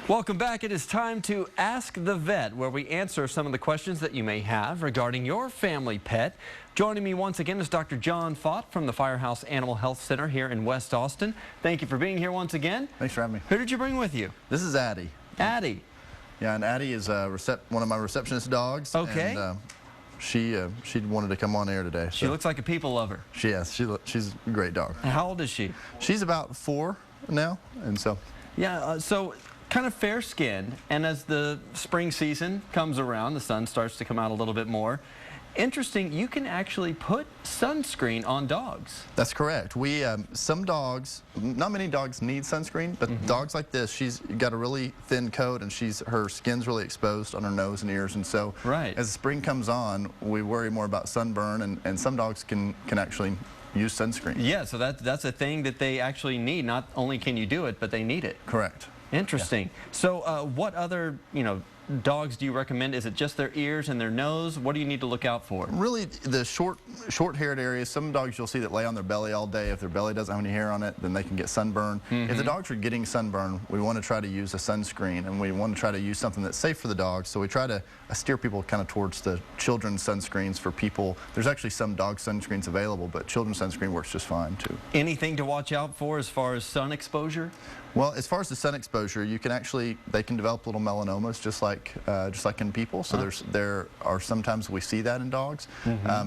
Welcome back. It is time to Ask the Vet, where we answer some of the questions that you may have regarding your family pet. Joining me once again is Dr. John Faught from the Firehouse Animal Health Center here in West Austin. Thank you for being here once again. Thanks for having me. Who did you bring with you? This is Addi. Addi. Yeah, and Addi is one of my receptionist dogs. Okay. And, she wanted to come on air today. She looks like a people lover. She's a great dog. How old is she? She's about 4 now, and so. Yeah, so kind of fair skinned, and as the spring season comes around, the sun starts to come out a little bit more. Interesting, you can actually put sunscreen on dogs. That's correct. We some dogs, not many dogs need sunscreen, but dogs like this, she's got a really thin coat and her skin's really exposed on her nose and ears, and so as the spring comes on, we worry more about sunburn, and some dogs can actually use sunscreen. Yeah, so that's a thing that they actually need. Not only can you do it, but they need it. Correct. Interesting. Yeah. So what other, dogs do you recommend? Is it just their ears and their nose? What do you need to look out for? Really, the short-haired areas. Some dogs you'll see that lay on their belly all day. If their belly doesn't have any hair on it, then they can get sunburn. If the dogs are getting sunburn, we want to try to use a sunscreen, and we want to try to use something that's safe for the dogs. So we try to steer people kind of towards the children's sunscreens for people. There's actually some dog sunscreens available, but children's sunscreen works just fine too. Anything to watch out for as far as sun exposure? Well, as far as the sun exposure, they can develop little melanomas just like in people. So there are sometimes we see that in dogs.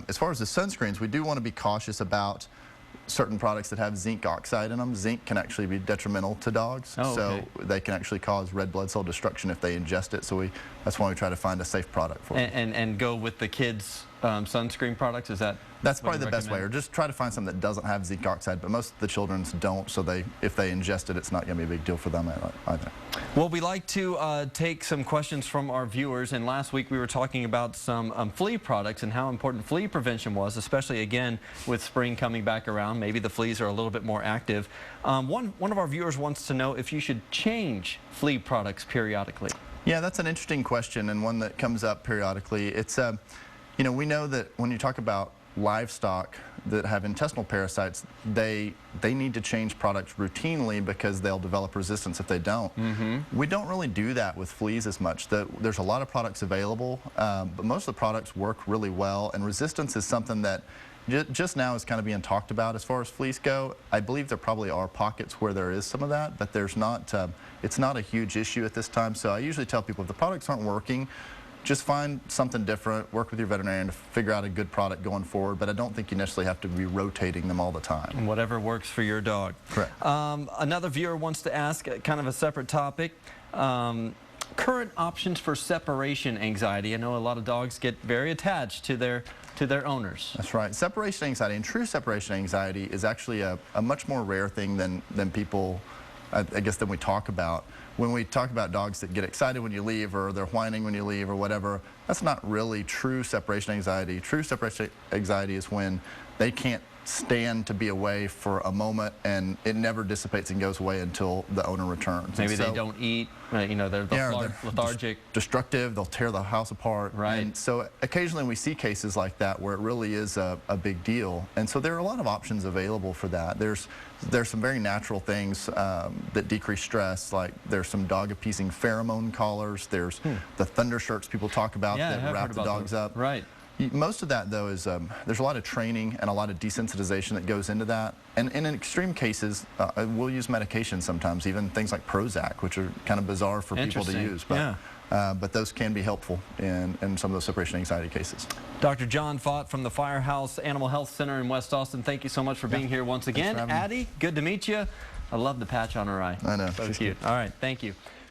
As far as the sunscreens, we do want to be cautious about certain products that have zinc oxide in them. Zinc can actually be detrimental to dogs, so they can actually cause red blood cell destruction if they ingest it. So that's why we try to find a safe product for them. And go with the kids' sunscreen products. That's probably the best way, or just try to find something that doesn't have zinc oxide, but most of the children's don't, so if they ingest it, it's not going to be a big deal for them either. Well, we like to take some questions from our viewers, and last week we were talking about some flea products and how important flea prevention was, especially again with spring coming back around. Maybe the fleas are a little bit more active. One of our viewers wants to know if you should change flea products periodically. Yeah, that's an interesting question, and one that comes up periodically. It's we know that when you talk about livestock that have intestinal parasites, they need to change products routinely because they'll develop resistance if they don't. We don't really do that with fleas as much. There's a lot of products available, but most of the products work really well, and resistance is something that just now is kind of being talked about as far as fleas go. I believe there probably are pockets where there is some of that, but there's not. It's not a huge issue at this time. So I usually tell people if the products aren't working, just find something different, work with your veterinarian to figure out a good product going forward, but I don't think you necessarily have to be rotating them all the time. Whatever works for your dog. Correct. Another viewer wants to ask kind of a separate topic. Current options for separation anxiety. I know a lot of dogs get very attached to their owners. That's right. Separation anxiety, and true separation anxiety, is actually a much more rare thing than people, I guess, than we talk about. When we talk about dogs that get excited when you leave, or they're whining when you leave, or whatever, that's not really true separation anxiety. True separation anxiety is when they can't stand to be away for a moment, and it never dissipates and goes away until the owner returns. Maybe they don't eat, they're lethargic. Destructive, they'll tear the house apart. Right. And so occasionally we see cases like that where it really is a big deal. And so there are a lot of options available for that. There's some very natural things that decrease stress, like there's some dog appeasing pheromone collars. There's the thunder shirts people talk about that wrap the dogs up. Right. Most of that, though, is there's a lot of training and a lot of desensitization that goes into that. And in extreme cases, we'll use medication sometimes, even things like Prozac, which are kind of bizarre for people to use. But, but those can be helpful in some of those separation anxiety cases. Dr. John Faught from the Firehouse Animal Health Center in West Austin, thank you so much for being here once again. Addi, good to meet you. I love the patch on her eye. I know. So cute. All right, thank you.